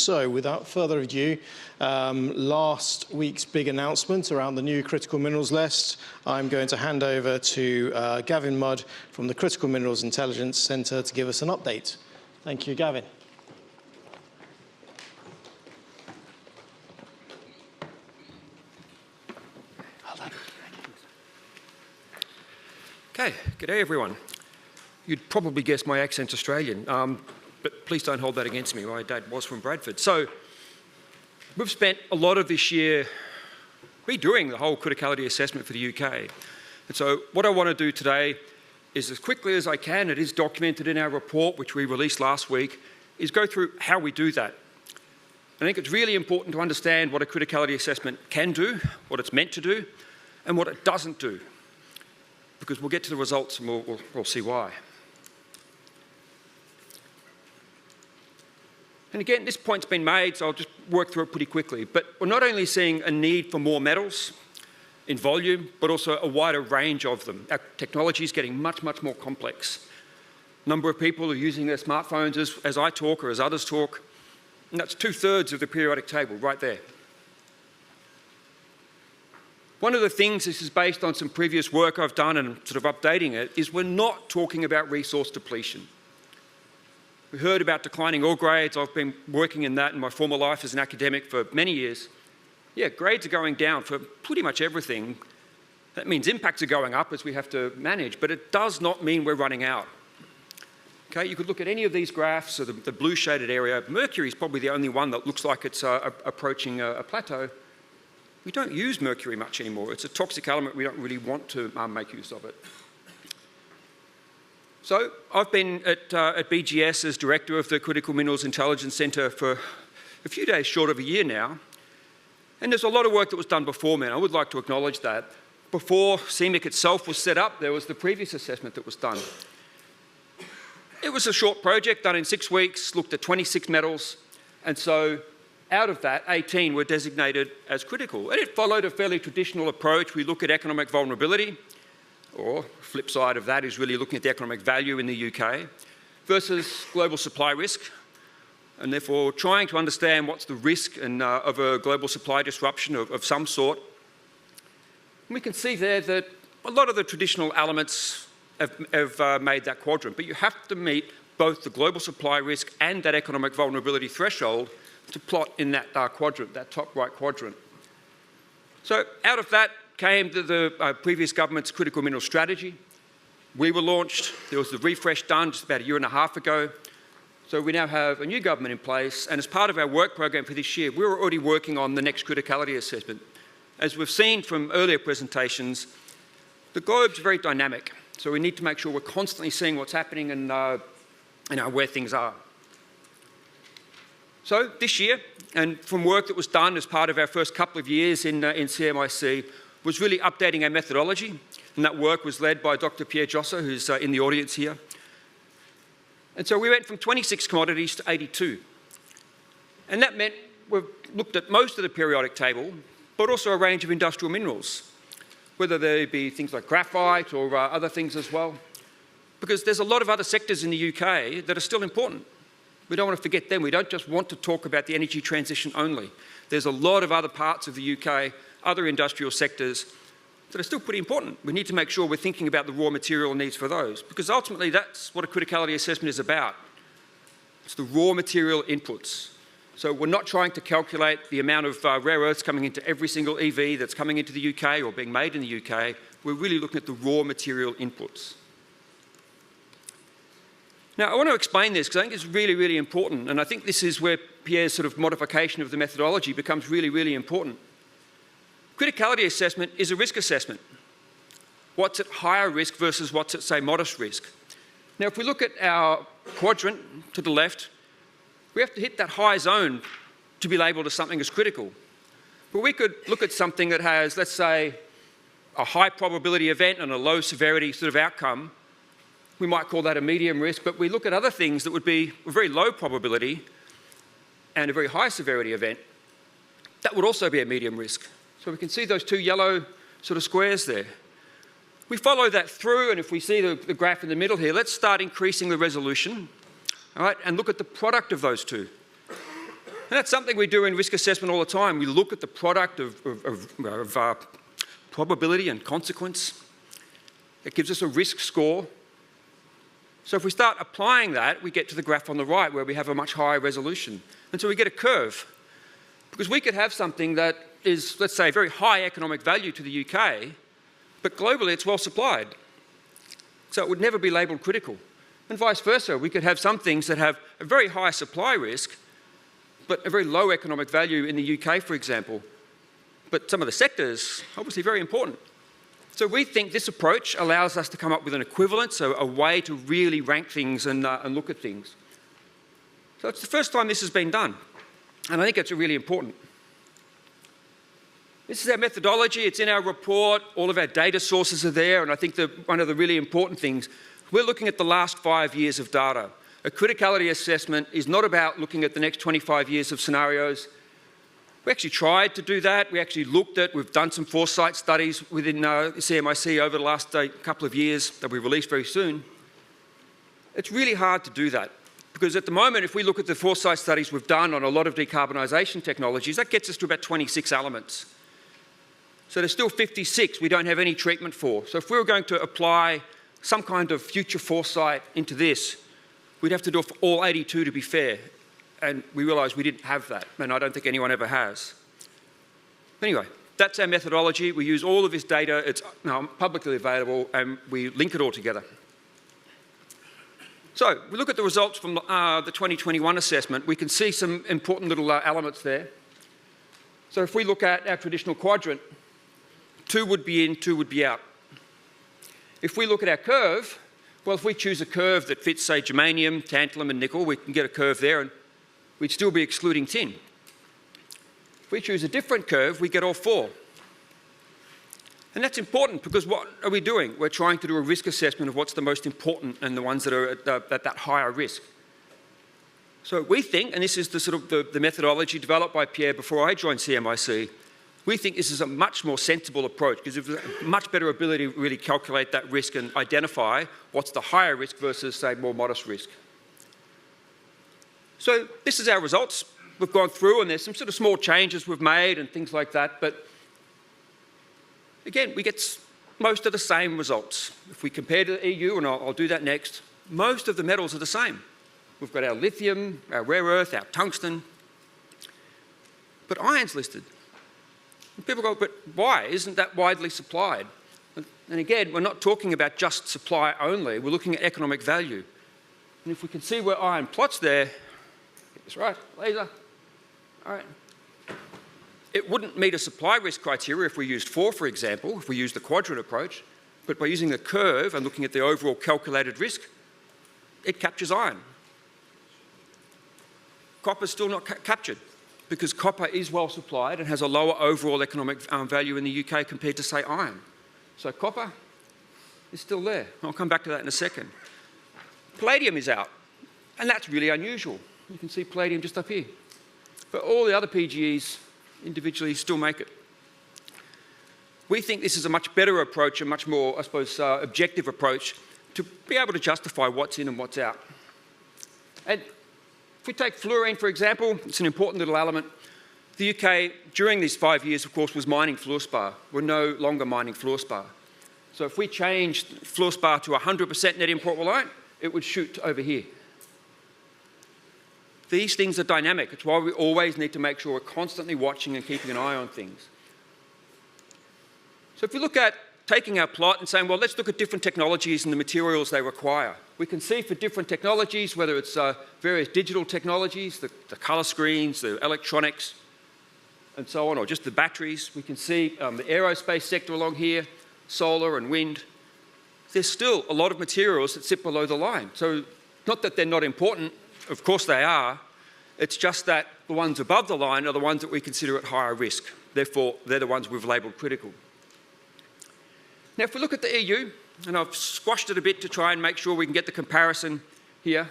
So without further ado, last week's big announcement around the new critical minerals list, I'm going to hand over to Gavin Mudd from the Critical Minerals Intelligence Centre to give us an update. Thank you, Gavin. Okay, good day everyone. You'd probably guess my accent's Australian, but please don't hold that against me. My dad was from Bradford. So we've spent a lot of this year redoing the whole criticality assessment for the UK. And so what I want to do today is, as quickly as I can, it is documented in our report, which we released last week, is go through how we do that. I think it's really important to understand what a criticality assessment can do, what it's meant to do, and what it doesn't do, because we'll get to the results and we'll see why. And again, this point's been made, so I'll just work through it pretty quickly. But we're not only seeing a need for more metals in volume, but also a wider range of them. Our technology is getting much, much more complex. Number of people are using their smartphones as I talk or as others talk, and that's 2/3 of the periodic table right there. One of the things, this is based on some previous work I've done and sort of updating it, is we're not talking about resource depletion. We heard about declining ore grades. I've been working in that in my former life as an academic for many years. Yeah, grades are going down for pretty much everything. That means impacts are going up as we have to manage, but it does not mean we're running out. Okay, you could look at any of these graphs, so the blue shaded area. Mercury is probably the only one that looks like it's approaching a plateau. We don't use mercury much anymore. It's a toxic element. We don't really want to make use of it. So I've been at BGS as Director of the Critical Minerals Intelligence Centre for a few days short of a year now. And there's a lot of work that was done before me, and I would like to acknowledge that. Before CMIC itself was set up, there was the previous assessment that was done. It was a short project done in 6 weeks, looked at 26 metals, and so out of that, 18 were designated as critical. And it followed a fairly traditional approach. We look at economic vulnerability, or flip side of that is really looking at the economic value in the UK, versus global supply risk, and therefore trying to understand what's the risk of a global supply disruption of some sort. And we can see there that a lot of the traditional elements have made that quadrant, but you have to meet both the global supply risk and that economic vulnerability threshold to plot in that quadrant, that top right quadrant. So out of that came the previous government's critical mineral strategy. We were launched. There was the refresh done just about a year and a half ago. So we now have a new government in place, and as part of our work program for this year, we were already working on the next criticality assessment. As we've seen from earlier presentations, the globe's very dynamic, so we need to make sure we're constantly seeing what's happening and where things are. So this year, and from work that was done as part of our first couple of years in CMIC, was really updating our methodology, and that work was led by Dr. Pierre Jossa, who's in the audience here. And so we went from 26 commodities to 82. And that meant we've looked at most of the periodic table, but also a range of industrial minerals, whether they be things like graphite or other things as well, because there's a lot of other sectors in the UK that are still important. We don't want to forget them. We don't just want to talk about the energy transition only. There's a lot of other parts of the UK, other industrial sectors that are still pretty important. We need to make sure we're thinking about the raw material needs for those, because ultimately that's what a criticality assessment is about. It's the raw material inputs. So we're not trying to calculate the amount of rare earths coming into every single EV that's coming into the UK or being made in the UK. We're really looking at the raw material inputs. Now, I want to explain this because I think it's really, really important, and I think this is where Pierre's sort of modification of the methodology becomes really, really important. Criticality assessment is a risk assessment. What's at higher risk versus what's at, say, modest risk? Now, if we look at our quadrant to the left, we have to hit that high zone to be labelled as something as critical. But we could look at something that has, let's say, a high probability event and a low severity sort of outcome. We might call that a medium risk, but we look at other things that would be a very low probability and a very high severity event. That would also be a medium risk. So we can see those two yellow sort of squares there. We follow that through, and if we see the graph in the middle here, let's start increasing the resolution, all right, and look at the product of those two. And that's something we do in risk assessment all the time. We look at the product of probability and consequence. It gives us a risk score. So if we start applying that, we get to the graph on the right where we have a much higher resolution. And so we get a curve. Because we could have something that is, let's say, very high economic value to the UK, but globally it's well supplied. So it would never be labelled critical. And vice versa, we could have some things that have a very high supply risk, but a very low economic value in the UK, for example. But some of the sectors, obviously very important. So we think this approach allows us to come up with an equivalent, so a way to really rank things and look at things. So it's the first time this has been done, and I think it's really important. This is our methodology, it's in our report, all of our data sources are there, and I think that one of the really important things, we're looking at the last 5 years of data. A criticality assessment is not about looking at the next 25 years of scenarios. We actually tried to do that. We actually looked at, we've done some Foresight studies within CMIC over the last couple of years that we released very soon. It's really hard to do that because at the moment, if we look at the Foresight studies we've done on a lot of decarbonisation technologies, that gets us to about 26 elements. So there's still 56 we don't have any treatment for. So if we were going to apply some kind of future foresight into this, we'd have to do it for all 82 to be fair. And we realised we didn't have that, and I don't think anyone ever has. Anyway, that's our methodology. We use all of this data. It's now publicly available, and we link it all together. So we look at the results from the 2021 assessment. We can see some important little elements there. So if we look at our traditional quadrant, 2 would be in, 2 would be out. If we look at our curve, well, if we choose a curve that fits, say, germanium, tantalum and nickel, we can get a curve there, and we'd still be excluding tin. If we choose a different curve, we get all 4. And that's important because what are we doing? We're trying to do a risk assessment of what's the most important and the ones that are at that higher risk. So we think, and this is the sort of the methodology developed by Pierre before I joined CMIC, we think this is a much more sensible approach because there's a much better ability to really calculate that risk and identify what's the higher risk versus, say, more modest risk. So this is our results. We've gone through and there's some sort of small changes we've made and things like that, but again, we get most of the same results. If we compare to the EU, and I'll do that next, most of the metals are the same. We've got our lithium, our rare earth, our tungsten, but iron's listed. And people go, but why? Isn't that widely supplied? And again, we're not talking about just supply only, we're looking at economic value. And if we can see where iron plots there, get this right, laser, all right. It wouldn't meet a supply risk criteria if we used 4, for example, if we used the quadrant approach, but by using the curve and looking at the overall calculated risk, it captures iron. Copper's still not captured because copper is well supplied and has a lower overall economic value in the UK compared to, say, iron. So copper is still there. I'll come back to that in a second. Palladium is out, and that's really unusual. You can see palladium just up here. But all the other PGEs individually still make it. We think this is a much better approach, a much more, I suppose, objective approach to be able to justify what's in and what's out. And if we take fluorine, for example, it's an important little element. The UK, during these 5 years, of course, was mining fluorspar. We're no longer mining fluorspar. So if we changed fluorspar to 100% net import reliant, it would shoot over here. These things are dynamic. It's why we always need to make sure we're constantly watching and keeping an eye on things. So if we look at taking our plot and saying, well, let's look at different technologies and the materials they require. We can see for different technologies, whether it's various digital technologies, the colour screens, the electronics, and so on, or just the batteries. We can see the aerospace sector along here, solar and wind. There's still a lot of materials that sit below the line. So not that they're not important, of course they are. It's just that the ones above the line are the ones that we consider at higher risk. Therefore, they're the ones we've labelled critical. Now, if we look at the EU, and I've squashed it a bit to try and make sure we can get the comparison here.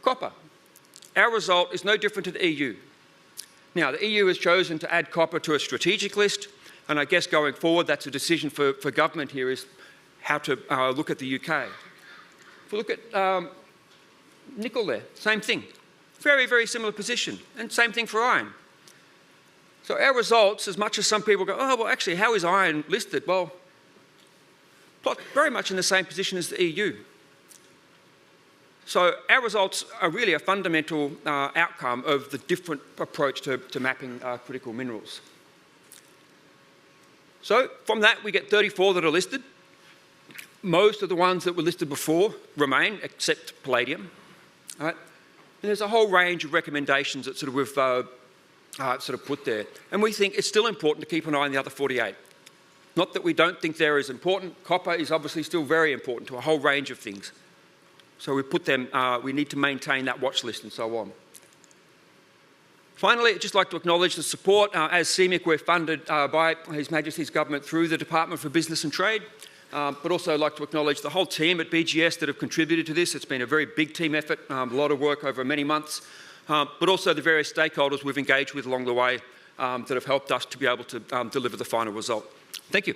Copper. Our result is no different to the EU. Now, the EU has chosen to add copper to a strategic list, and I guess going forward, that's a decision for government here, is how to look at the UK. If we look at nickel there, same thing. Very, very similar position. And same thing for iron. So our results, as much as some people go, oh, well, actually, how is iron listed? Well, very much in the same position as the EU. So our results are really a fundamental outcome of the different approach to mapping critical minerals. So from that, we get 34 that are listed. Most of the ones that were listed before remain, except palladium. All right? And there's a whole range of recommendations that we've put there. And we think it's still important to keep an eye on the other 48. Not that we don't think they're as important. Copper is obviously still very important to a whole range of things. So we put them, we need to maintain that watch list and so on. Finally, I'd just like to acknowledge the support. As CMIC, we're funded by His Majesty's Government through the Department for Business and Trade, but also I'd like to acknowledge the whole team at BGS that have contributed to this. It's been a very big team effort, a lot of work over many months, but also the various stakeholders we've engaged with along the way that have helped us to be able to deliver the final result. Thank you.